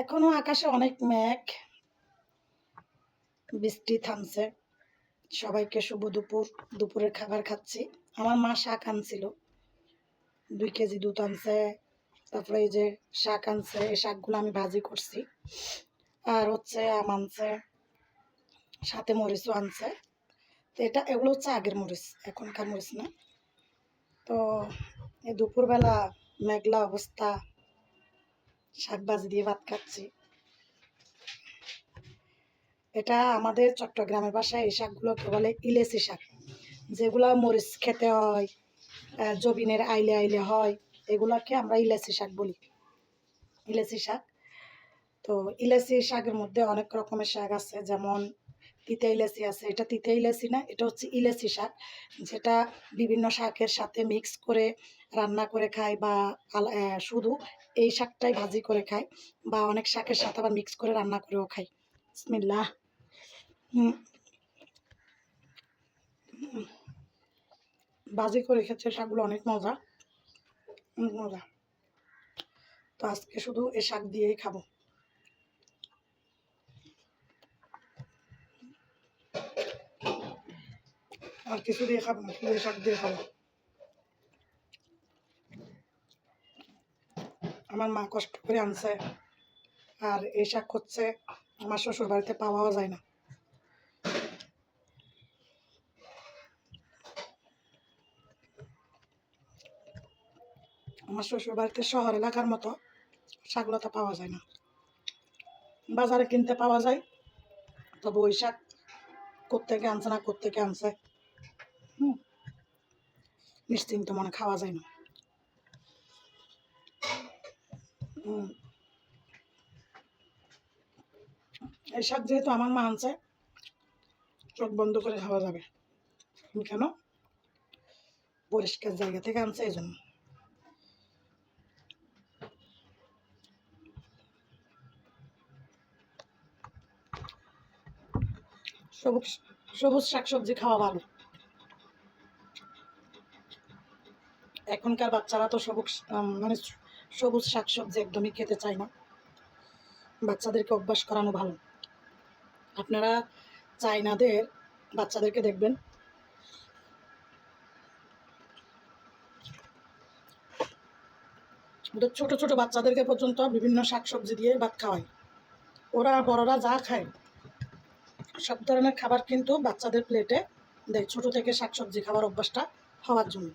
এখনো আকাশে অনেক মেঘ, বৃষ্টি থামছে। সবাইকে শুভ দুপুর। দুপুরের খাবার খাচ্ছি। আমার মা শাক আনছিল, 2 কেজি দুধ আনছে। তারপরে এই যে শাক আনছে, এই শাকগুলো আমি ভাজি করছি। আর হচ্ছে আম আনছে, সাথে মরিচও আনছে। তো এগুলো হচ্ছে আগের মরিচ, এখনকার মরিচ না। তো এই দুপুরবেলা মেঘলা অবস্থা, শাক ভাজি দিয়ে ভাত খাচ্ছি। এটা আমাদের চট্টগ্রামের ভাষায় এই শাকগুলোকে বলে ইলেচি শাক, যেগুলা মরিচ খেতে হয়, জবিনের আইলে আইলে হয়, এগুলাকে আমরা ইলেচি শাক বলি। ইলেচি শাক। তো ইলেচি শাকের মধ্যে অনেক রকমের শাক আছে, যেমন তিতা ইলেচি আছে। এটা তিতা ইলেচি না, এটা হচ্ছে ইলেচি শাক, যেটা বিভিন্ন শাকের সাথে মিক্স করে রান্না করে খায়, বা শুধু এই শাকটাই ভাজি করে খায়, বা অনেক শাকের সাথে আবার মিক্স করে রান্না করেও খায়। বিসমিল্লাহ। ভাজি করে খেতে শাকগুলো অনেক মজা, অনেক মজা। তো আজকে শুধু এই শাক দিয়েই খাবো। আর কিছু দিয়ে খাবো না, শুধু এই শাক দিয়ে খাবো। আমার মা কষ্ট করে আনছে, আর এই শাক হচ্ছে আমার শ্বশুর বাড়িতে পাওয়াও যায় না। আমার শ্বশুর বাড়িতে শহর এলাকার মতো শাকলতা পাওয়া যায় না, বাজারে কিনতে পাওয়া যায়। তবে ওই শাক কোত্থেকে আনছে না কোত্থেকে আনছে, নিশ্চিন্ত মনে খাওয়া যায় না। এই শাক যেহেতু আমার মা আনছে, চোখ বন্ধ করে খাওয়া যাবে। কেন? পরিষ্কার জায়গা থেকে আনছে, এই জন্য। সবুজ সবুজ শাকসবজি খাওয়া ভালো। এখনকার বাচ্চারা তো মানে সবুজ শাকসবজি একদমই খেতে চায় না। বাচ্চাদেরকে অভ্যাস করানো ভালো। আপনারা চাইনাদের বাচ্চাদেরকে দেখবেন, ওদের ছোট ছোট বাচ্চাদেরকে পর্যন্ত বিভিন্ন শাকসবজি দিয়ে ভাত খাওয়ায়। ওরা বড়রা যা খায় সব ধরনের খাবার কিন্তু বাচ্চাদের প্লেটে দেয়, ছোট থেকে শাকসবজি খাওয়ার অভ্যাসটা হওয়ার জন্য।